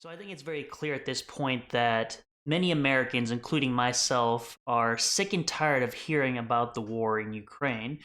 So I think it's very clear at this point that many Americans, including myself, are sick and tired of hearing about the war in Ukraine.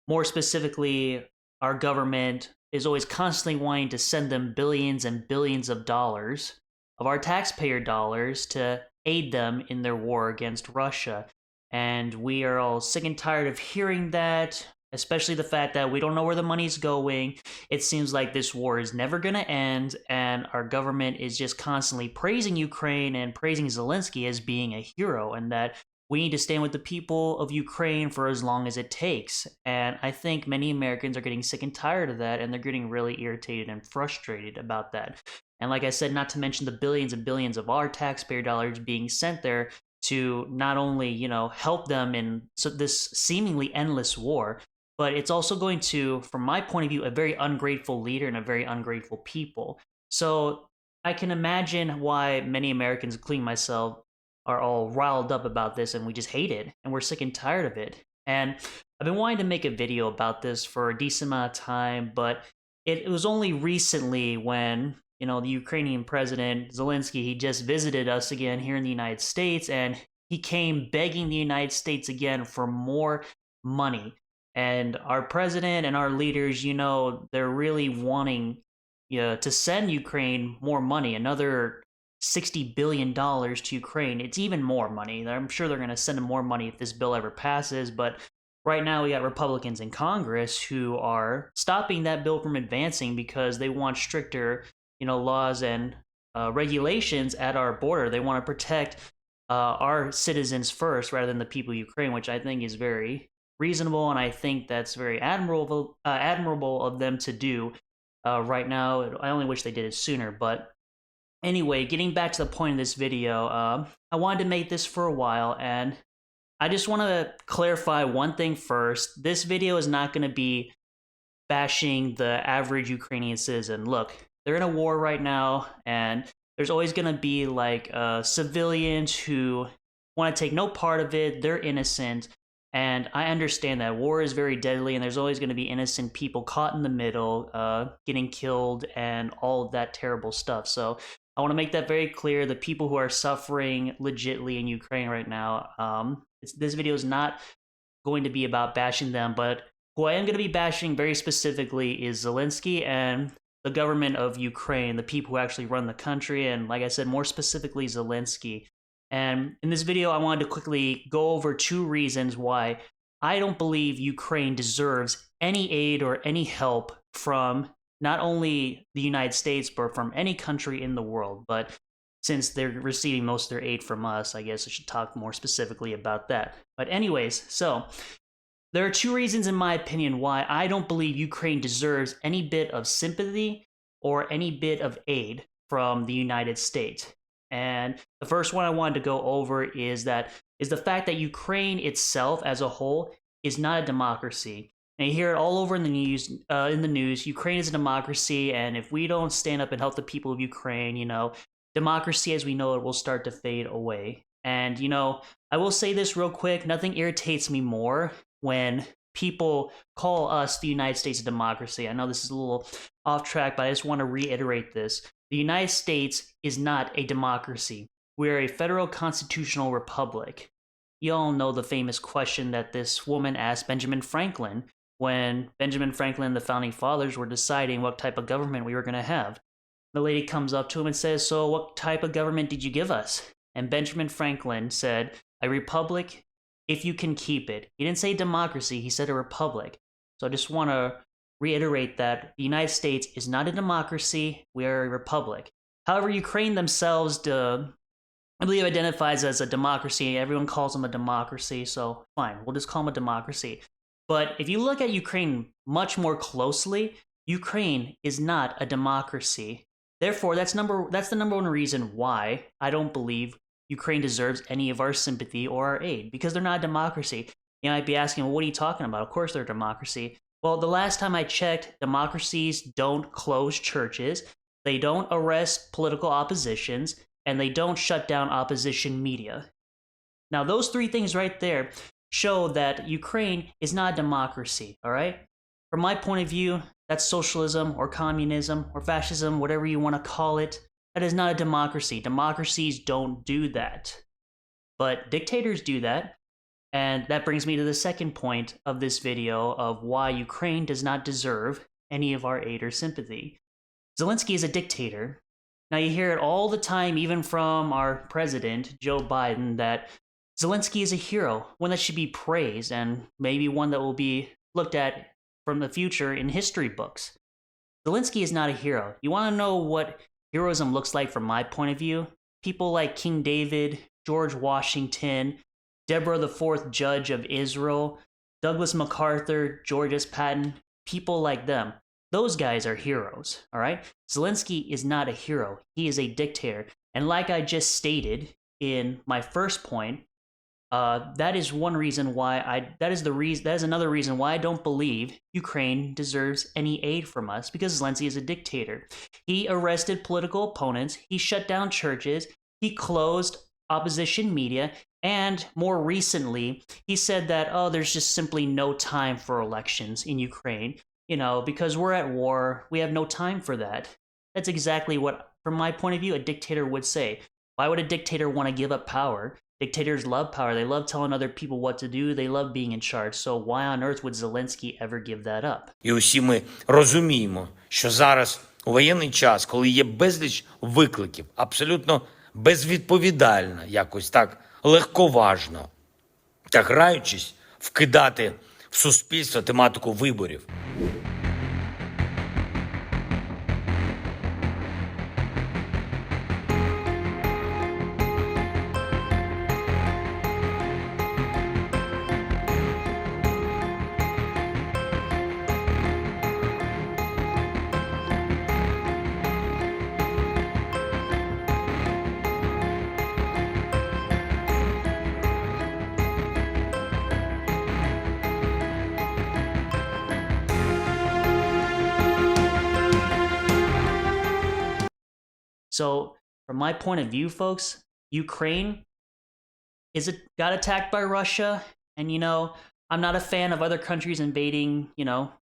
More specifically, our government is always constantly wanting to send them billions and billions of dollars, of our taxpayer dollars, to aid them in their war against Russia. And we are all sick and tired of hearing that, especially the fact that we don't know where the money's going. It seems like this war is never going to end, and our government is just constantly praising Ukraine and praising Zelenskyy as being a hero, and that we need to stand with the people of Ukraine for as long as it takes. And I think many Americans are getting sick and tired of that, and they're getting really irritated and frustrated about that. And like I said, not to mention the billions and billions of our taxpayer dollars being sent there to not only, help them in this seemingly endless war, but it's also going to, from my point of view, a very ungrateful leader and a very ungrateful people. So I can imagine why many Americans, including myself, are all riled up about this, and we just hate it and we're sick and tired of it. And I've been wanting to make a video about this for a decent amount of time, but it was only recently when the Ukrainian president Zelenskyy, he just visited us again here in the United States, and he came begging the United States again for more money. And our president and our leaders, they're really wanting to send Ukraine more money, another $60 billion to Ukraine. It's even more money. I'm sure they're going to send them more money if this bill ever passes. But right now, we got Republicans in Congress who are stopping that bill from advancing because they want stricter, laws and regulations at our border. They want to protect our citizens first rather than the people of Ukraine, which I think is very reasonable, and I think that's very admirable of them to do right now. I only wish they did it sooner. But anyway, getting back to the point of this video, I wanted to make this for a while, and I just want to clarify one thing first. This video is not going to be bashing the average Ukrainian citizen. Look, they're in a war right now, and there's always going to be civilians who want to take no part of it. They're innocent. And I understand that war is very deadly, and there's always going to be innocent people caught in the middle, getting killed, and all of that terrible stuff. So I want to make that very clear. The people who are suffering legitly in Ukraine right now, this video is not going to be about bashing them, but who I am going to be bashing very specifically is Zelenskyy and the government of Ukraine, the people who actually run the country, and like I said, more specifically Zelenskyy. And in this video, I wanted to quickly go over two reasons why I don't believe Ukraine deserves any aid or any help from not only the United States, but from any country in the world. But since they're receiving most of their aid from us, I guess I should talk more specifically about that. But anyways, so there are two reasons, in my opinion, why I don't believe Ukraine deserves any bit of sympathy or any bit of aid from the United States. And the first one I wanted to go over is the fact that Ukraine itself as a whole is not a democracy. And you hear it all over in the news. Ukraine is a democracy, and if we don't stand up and help the people of Ukraine, democracy as we know it will start to fade away. And I will say this real quick, nothing irritates me more when people call us, the United States, a democracy. I know this is a little off track, but I just want to reiterate this. The United States is not a democracy. We're a federal constitutional republic. You all know the famous question that this woman asked Benjamin Franklin when Benjamin Franklin and the founding fathers were deciding what type of government we were going to have. The lady comes up to him and says, "So what type of government did you give us?" And Benjamin Franklin said, "A republic, if you can keep it." He didn't say democracy, he said a republic. So I just want to reiterate that the United States is not a democracy, we are a republic. However, Ukraine themselves, I believe, identifies as a democracy. Everyone calls them a democracy, so fine, we'll just call them a democracy. But if you look at Ukraine much more closely, Ukraine is not a democracy. Therefore, that's the number one reason why I don't believe Ukraine deserves any of our sympathy or our aid, because they're not a democracy. You might be asking, well, what are you talking about? Of course they're a democracy. Well, the last time I checked, democracies don't close churches, they don't arrest political oppositions, and they don't shut down opposition media. Now, those three things right there show that Ukraine is not a democracy, all right? From my point of view, that's socialism or communism or fascism, whatever you want to call it. That is not a democracy. Democracies don't do that. But dictators do that. And that brings me to the second point of this video of why Ukraine does not deserve any of our aid or sympathy. Zelenskyy is a dictator. Now, you hear it all the time, even from our president, Joe Biden, that Zelenskyy is a hero, one that should be praised, and maybe one that will be looked at from the future in history books. Zelenskyy is not a hero. You want to know what heroism looks like from my point of view? People like King David, George Washington, Deborah the Fourth Judge of Israel, Douglas MacArthur, George S. Patton, people like them. Those guys are heroes, all right? Zelenskyy is not a hero. He is a dictator. And like I just stated in my first point, that is one reason why that is another reason why I don't believe Ukraine deserves any aid from us, because Zelenskyy is a dictator. He arrested political opponents, he shut down churches, he closed opposition media, and more recently, he said that, oh, there's just simply no time for elections in Ukraine, because we're at war, we have no time for that. That's exactly what, from my point of view, a dictator would say. Why would a dictator want to give up power? Dictators love power. They love telling other people what to do. They love being in charge. So why on earth would Zelenskyy ever give that up? І усі ми розуміємо, що зараз у воєнний час, коли є безліч викликів, абсолютно безвідповідально, якось так легковажно та граючись вкидати в суспільство тематику виборів. So, from my point of view, folks, Ukraine got attacked by Russia, and I'm not a fan of other countries invading,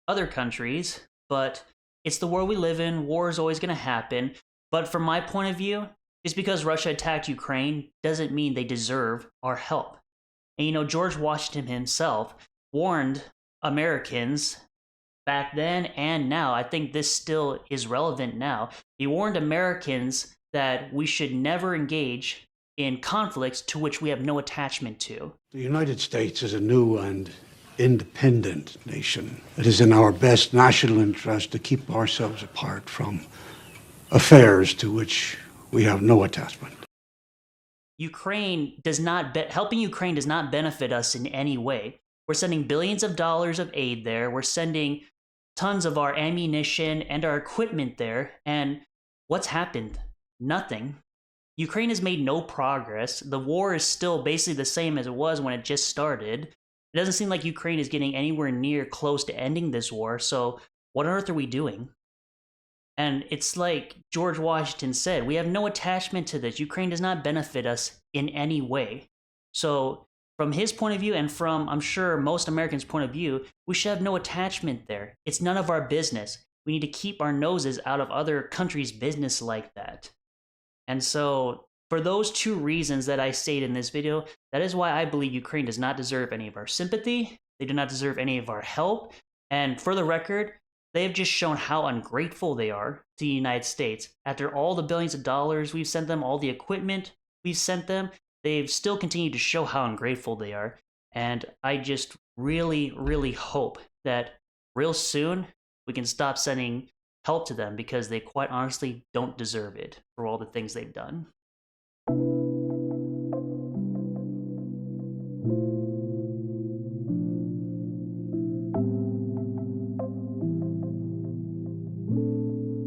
other countries, but it's the world we live in. War is always going to happen. But from my point of view, just because Russia attacked Ukraine doesn't mean they deserve our help. And George Washington himself warned Americans back then and now. I think this still is relevant now. He warned Americans that we should never engage in conflicts to which we have no attachment to. The United States is a new and independent nation. It is in our best national interest to keep ourselves apart from affairs to which we have no attachment. Helping Ukraine does not benefit us in any way. We're sending billions of dollars of aid there. We're sending tons of our ammunition and our equipment there. And what's happened? Nothing. Ukraine has made no progress. The war is still basically the same as it was when it just started. It doesn't seem like Ukraine is getting anywhere near close to ending this war. So what on earth are we doing? And it's like George Washington said, we have no attachment to this. Ukraine does not benefit us in any way. So from his point of view, and from, I'm sure, most Americans' point of view, we should have no attachment there. It's none of our business. We need to keep our noses out of other countries' business like that. And so, for those two reasons that I stated in this video, that is why I believe Ukraine does not deserve any of our sympathy. They do not deserve any of our help. And for the record, they have just shown how ungrateful they are to the United States. After all the billions of dollars we've sent them, all the equipment we've sent them, they've still continued to show how ungrateful they are. And I just really, really hope that real soon we can stop sending help to them, because they quite honestly don't deserve it for all the things they've done.